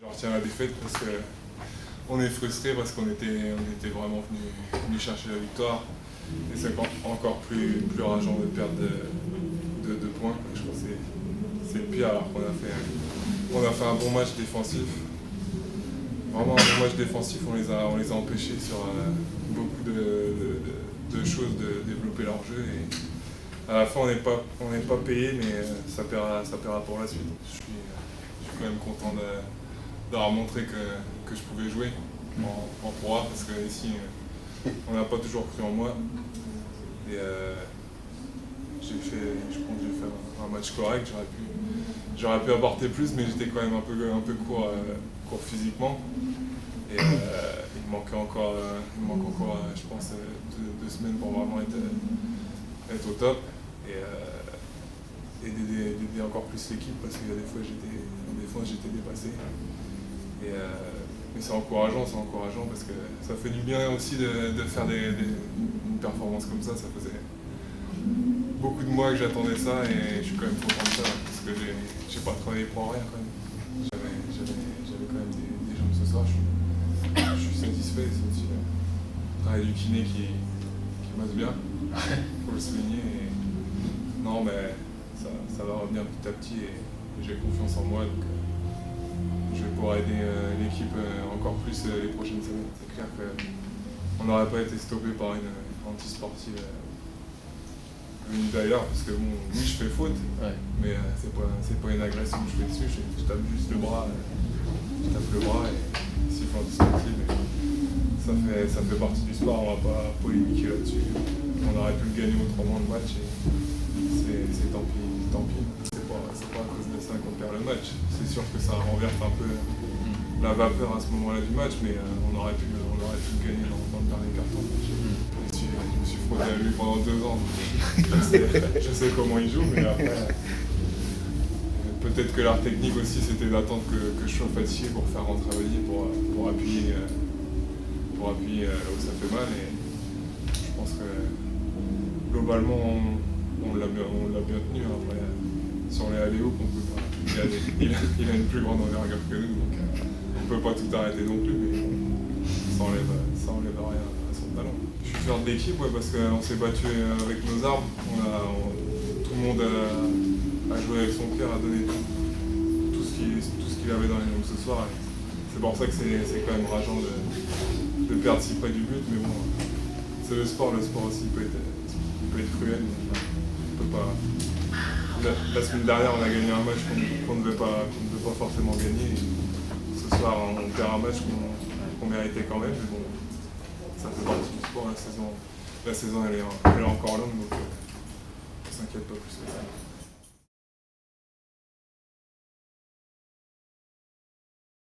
On retient la défaite parce qu'on est frustré, parce qu'on était vraiment venu chercher la victoire. Et c'est encore plus rageant de perdre de points. Je pense que c'est le pire alors qu'on a fait un bon match défensif. Vraiment un bon match défensif, on les a empêchés sur beaucoup de choses de développer leur jeu. Et à la fin, on n'est pas payé, mais ça paiera pour la suite. Je suis quand même content d'avoir montré que je pouvais jouer en Pro A, parce que ici, on n'a pas toujours cru en moi. Et je pense que j'ai fait un match correct. J'aurais pu apporter plus, mais j'étais quand même un peu court physiquement. Et il me manque encore, je pense, 2 semaines pour vraiment être au top. Et d'aider encore plus l'équipe, parce qu'il y a des fois j'étais dépassé. Mais c'est encourageant parce que ça fait du bien aussi de faire une performance comme ça. Ça faisait beaucoup de mois que j'attendais ça et je suis quand même content de ça parce que j'ai pas travaillé pour rien quand même. J'avais quand même des jambes ce soir. Je suis satisfait. C'est aussi le travail du kiné qui masse bien, faut le souligner. Non, mais ça va revenir petit à petit et j'ai confiance en moi. Donc, je vais pouvoir aider l'équipe encore plus les prochaines semaines. C'est clair qu'on n'aurait pas été stoppé par une anti-sportive venue d'ailleurs, parce que bon, oui, je fais faute, ouais. Mais c'est pas une agression que je fais dessus, je tape juste le bras, je tape le bras et siffle anti-sportive. Ça fait partie du sport, on va pas polémiquer là-dessus. On aurait pu le gagner autrement le match et c'est tant pis. C'est pas à cause de ça qu'on perd le match. C'est sûr que ça renverse un peu la vapeur à ce moment-là du match, mais on aurait pu le gagner dans le dernier carton. Je me suis frotté à lui pendant 2 ans. Je sais comment il joue, mais après, peut-être que l'art technique aussi, c'était d'attendre que je sois fatigué pour faire rentrer Olivier, pour appuyer là où ça fait mal. Et je pense que globalement, on l'a bien tenu. Après, sur les alley-oops, on peut pas. Il a une plus grande envergure que nous, donc on peut pas tout arrêter non plus, mais ça enlève rien à son talent. Je suis fier de l'équipe, ouais, parce qu'on s'est battu avec nos armes. Tout le monde a joué avec son cœur, a donné tout ce qu'il avait dans les jambes ce soir. C'est pour ça que c'est quand même rageant de perdre si près du but, mais bon, c'est le sport aussi peut être cruel. Mais on peut pas. La semaine dernière, on a gagné un match qu'on ne devait pas forcément gagner. Et ce soir, on perd un match qu'on méritait quand même. Mais bon, ça fait partie du sport. La saison elle est encore longue, donc on ne s'inquiète pas plus que ça.